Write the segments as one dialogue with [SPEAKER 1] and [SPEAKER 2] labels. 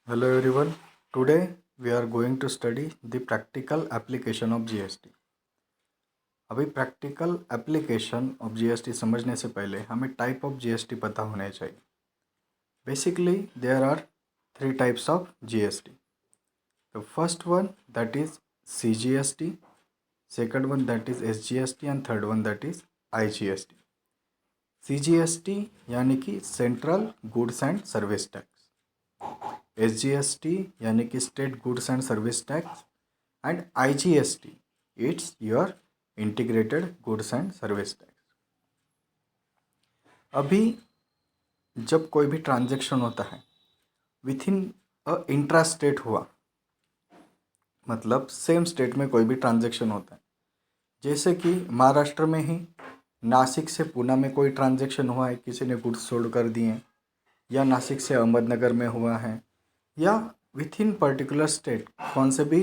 [SPEAKER 1] Hello everyone. Today we are going to study the practical application of GST. अभी practical application of GST समझने से पहले हमें type of GST पता होने चाहिए. Basically there are three types of GST. The first one that is CGST, second one that is SGST and third one that is IGST. CGST यानी कि central goods and service tax, SGST यानी कि state goods and service tax and IGST it's your integrated goods and service tax. अभी जब कोई भी transaction होता है within a intra state हुआ, मतलब सेम स्टेट में कोई भी ट्रांजैक्शन होता है, जैसे कि महाराष्ट्र में ही नासिक से पूना में कोई ट्रांजैक्शन हुआ है, किसी ने गुड्स सोल्ड कर दिए, या नासिक से अहमदनगर में हुआ है, या विथ इन पर्टिकुलर स्टेट कौन से भी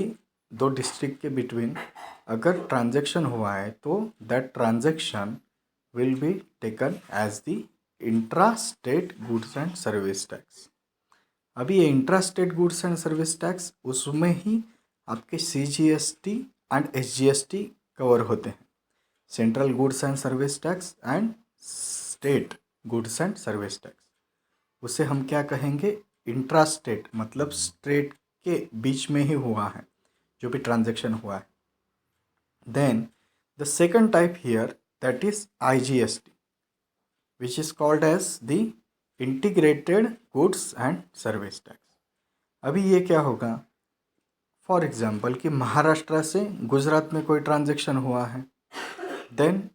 [SPEAKER 1] दो डिस्ट्रिक्ट के बिटवीन अगर ट्रांजैक्शन हुआ है तो that transaction will be taken as the intra state goods and service tax. अभी ये intra state goods and service tax उसमें ही आपके सीजीएसटी एंड एसजीएसटी कवर होते हैं, central goods and service tax and state goods and service tax. उसे हम क्या कहेंगे, इंट्रा स्टेट, मतलब स्टेट के बीच में ही हुआ है जो भी ट्रांजैक्शन हुआ है. Then the second type here that is IGST which is called as the integrated goods and service tax. अभी ये क्या होगा, फॉर एग्जांपल कि महाराष्ट्र से गुजरात में कोई ट्रांजैक्शन हुआ है, देन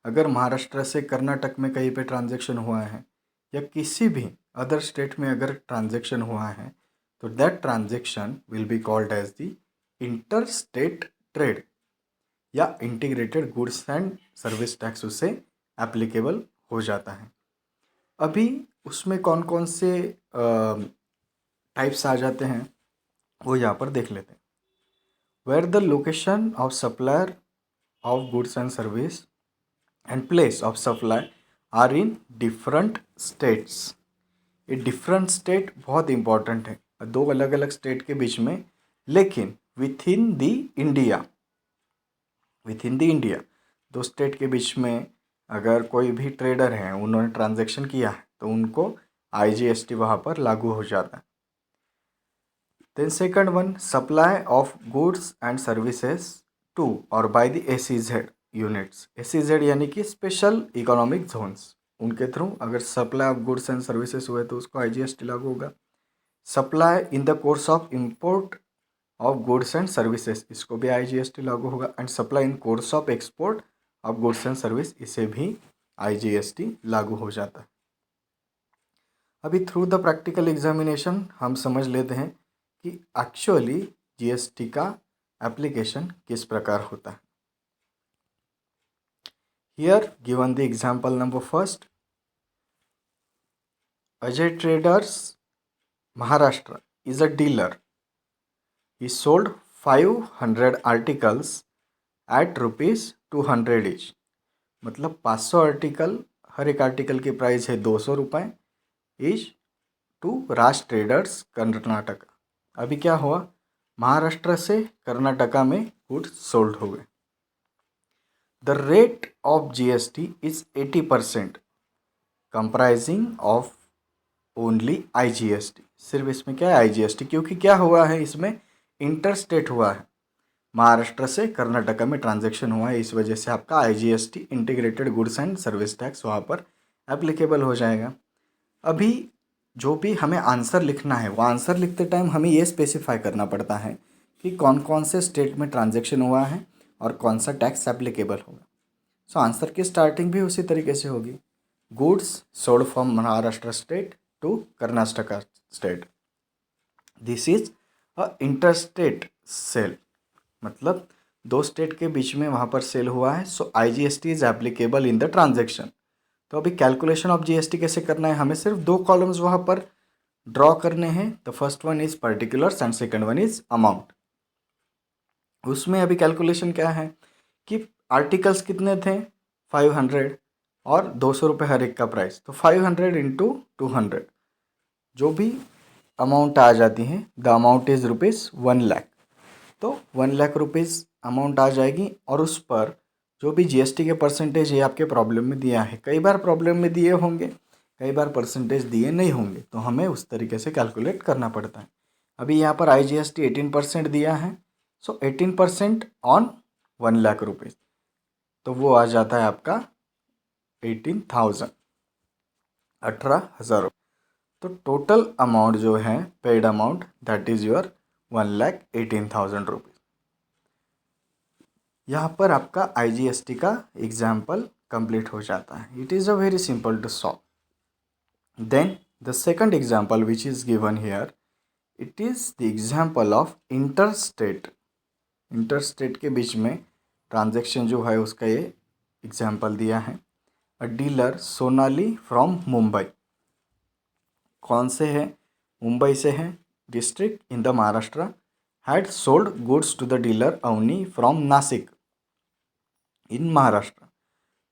[SPEAKER 1] अगर महाराष्ट्र से कर्नाटक में कहीं पे ट्रांजैक्शन हुआ है या किसी भी अदर स्टेट में अगर ट्रांजैक्शन हुआ है तो that transaction will be called as the inter state trade या integrated goods and service tax उसे एप्लीकेबल हो जाता है. अभी उसमें कौन कौन से टाइप्स आ जाते हैं वो यहाँ पर देख लेते हैं. Where the location of supplier of goods and service and place of supply are in different states. ये डिफरेंट स्टेट बहुत इंपॉर्टेंट है, दो अलग अलग स्टेट के बीच में, लेकिन विथ इन द इंडिया दो स्टेट के बीच में अगर कोई भी ट्रेडर हैं उन्होंने ट्रांजैक्शन किया है तो उनको आईजीएसटी वहाँ पर लागू हो जाता है. Then second one, supply of goods and services to और by the SEZ units. SEZ यानी कि स्पेशल इकोनॉमिक जोन्स, उनके थ्रू अगर supply of goods and services हुए तो उसको आईजीएसटी लागू होगा. Supply in the course of import of goods and services, इसको भी आईजीएसटी लागू होगा. And supply in course of export of goods and service, इसे भी आईजीएसटी लागू हो जाता है. अभी थ्रू द प्रैक्टिकल एग्जामिनेशन हम समझ लेते हैं कि एक्चुअली जीएसटी का एप्लीकेशन किस प्रकार होता है. Here given the example number first, Ajay traders Maharashtra is a dealer. He sold 500 articles at rupees 200 each. मतलब 500 आर्टिकल, हर एक आर्टिकल की प्राइस है 200 रुपये each to Raj traders Karnataka. अभी क्या हुआ, महाराष्ट्र से कर्नाटका में गुड्स सोल्ड हो गए. The rate of GST is 80% comprising of only IGST. सिर्फ इसमें क्या है, आईजीएसटी, क्योंकि क्या हुआ है इसमें इंटर स्टेट हुआ है, महाराष्ट्र से कर्नाटका में ट्रांजैक्शन हुआ है, इस वजह से आपका IGST integrated goods and service tax वहाँ पर एप्लीकेबल हो जाएगा. अभी जो भी हमें आंसर लिखना है वो आंसर लिखते टाइम हमें ये स्पेसिफाई करना पड़ता है कि कौन कौन से स्टेट में ट्रांजैक्शन हुआ है और कौन सा टैक्स एप्लीकेबल होगा. सो आंसर की स्टार्टिंग भी उसी तरीके से होगी, goods sold from Maharashtra state to Karnataka state. This is a interstate sale, मतलब दो स्टेट के बीच में वहाँ पर सेल हुआ है. So IGST is applicable in the transaction. तो अभी कैलकुलेशन ऑफ जीएसटी कैसे करना है, हमें सिर्फ दो कॉलम्स वहाँ पर ड्रॉ करने हैं. The first one is particulars and second one is amount. उसमें अभी कैलकुलेशन क्या है कि आर्टिकल्स कितने थे 500 और 200 रुपये हर एक का प्राइस, तो 500 इंटू 200, जो भी अमाउंट आ जाती है, द अमाउंट इज़ ₹1,00,000। तो 1,00,000 रुपीज़ अमाउंट आ जाएगी और उस पर जो भी जीएसटी के परसेंटेज ये आपके प्रॉब्लम में दिया है, कई बार प्रॉब्लम में दिए होंगे, कई बार परसेंटेज दिए नहीं होंगे, तो हमें उस तरीके से कैलकुलेट करना पड़ता है। अभी यहाँ पर IGST 18% दिया है, सो 18% ऑन 1,00,000 रुपीज़, तो वो आ जाता है आपका 18,000, 18,000। तो टोटल अमाउंट जो है paid amount that is your 1,18,000 rupees. यहाँ पर आपका IGST का एग्जाम्पल कंप्लीट हो जाता है। It is a very simple to solve. Then the second example which is given here, it is the example of interstate. Interstate के बीच में ट्रांजैक्शन जो है उसका ये एग्जाम्पल दिया है। A dealer Sonali from Mumbai, कौन से है, मुंबई से है, district in the Maharashtra, had sold goods to the dealer Avani from Nashik in Maharashtra,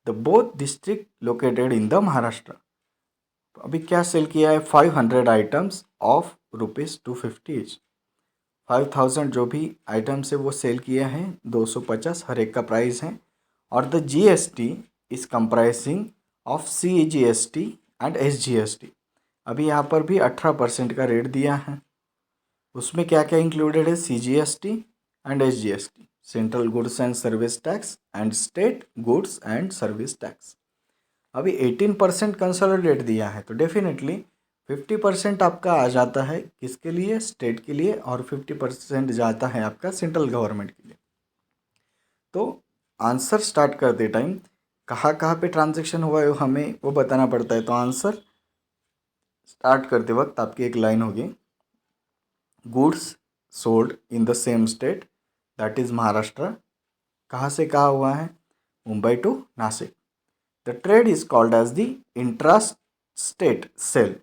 [SPEAKER 1] the both district located in the Maharashtra. तो अभी क्या सेल किया है, 500 आइटम्स ऑफ ₹250 ईच। 5,000 जो भी आइटम्स है वो सेल किया है, 250 हर एक का प्राइस है। और the GST is comprising of CGST and SGST। अभी यहाँ पर भी 18% का रेट दिया है। उसमें क्या क्या इंक्लूडेड है, CGST and SGST, central goods and service tax and state goods and service tax. अभी 18% कंसोलिडेट दिया है, तो डेफिनेटली 50% आपका आ जाता है किसके लिए, स्टेट के लिए, और 50% जाता है आपका सेंट्रल गवर्नमेंट के लिए। तो आंसर स्टार्ट करते टाइम कहाँ कहाँ पे ट्रांजैक्शन हुआ है हमें वो बताना पड़ता है। तो आंसर स्टार्ट करते वक्त आपकी एक लाइन होगी, goods sold in the same state that is Maharashtra. कहाँ से कहाँ हुआ है, Mumbai to Nashik. The trade is called as the intra state sale.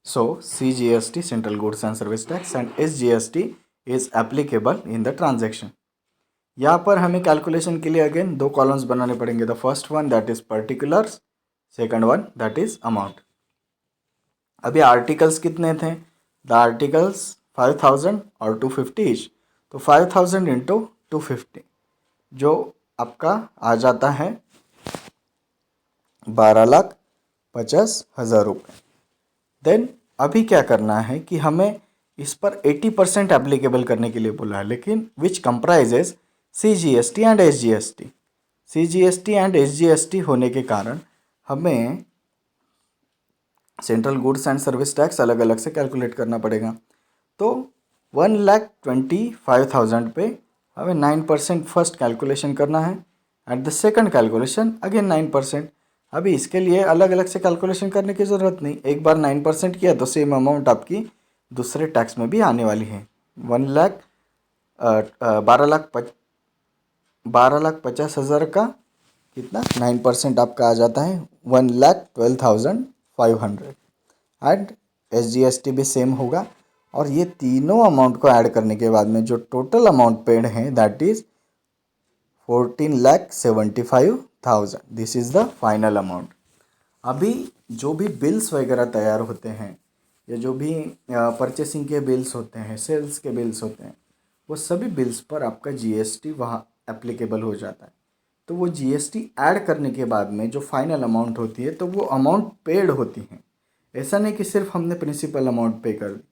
[SPEAKER 1] So CGST, Central Goods and Service Tax, and SGST is applicable in the transaction. यहाँ पर हमें calculation के लिए अगेन दो कॉलम्स बनाने पड़ेंगे। The first one that is particulars, second one that is amount. अभी articles कितने थे, द आर्टिकल्स 5,000 और 250 ईच, तो 5,000 इंटू 250 जो आपका आ जाता है 12,50,000 रुपये। देन अभी क्या करना है कि हमें इस पर 80% एप्लीकेबल करने के लिए बोला है, लेकिन which comprises CGST and SGST। CGST and SGST होने के कारण हमें central goods and service tax अलग अलग से कैलकुलेट करना पड़ेगा। तो 1,25,000 पे हमें 9% फर्स्ट कैलकुलेशन करना है, at the second calculation again 9%। अभी इसके लिए अलग अलग से कैलकुलेशन करने की ज़रूरत नहीं, एक बार 9% किया तो सेम अमाउंट आपकी दूसरे टैक्स में भी आने वाली है। 12,50,000 का कितना 9% आपका आ जाता है 1,12,500। एंड SGST भी सेम होगा, और ये तीनों अमाउंट को ऐड करने के बाद में जो टोटल अमाउंट पेड है that is 14,75,000। This is the final amount. अभी जो भी बिल्स वगैरह तैयार होते हैं या जो भी परचेसिंग के बिल्स होते हैं, सेल्स के बिल्स होते हैं, वो सभी बिल्स पर आपका GST वहाँ एप्लीकेबल हो जाता है। तो वो GST ऐड करने के बाद में जो फाइनल अमाउंट होती है तो वो अमाउंट पेड होती है। ऐसा नहीं कि सिर्फ हमने प्रिंसिपल अमाउंट पे कर दी,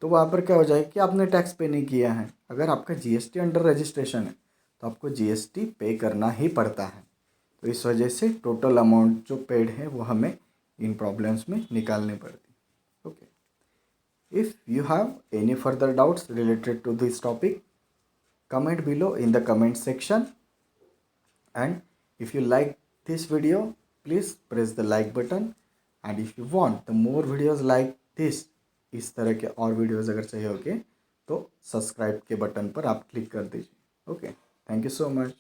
[SPEAKER 1] तो वहाँ पर क्या हो जाएगा कि आपने टैक्स पे नहीं किया है। अगर आपका GST अंडर रजिस्ट्रेशन है तो आपको GST पे करना ही पड़ता है। तो इस वजह से टोटल अमाउंट जो पेड है वो हमें इन प्रॉब्लम्स में निकालने पड़ती। Okay, if you have any further doubts related to this topic, comment below in the comment section, and if you like this video please press the like button, and if you want the more videos like this, इस तरह के और videos अगर चाहिए होगे तो subscribe के button पर आप क्लिक कर दीजिए। Okay, thank you so much.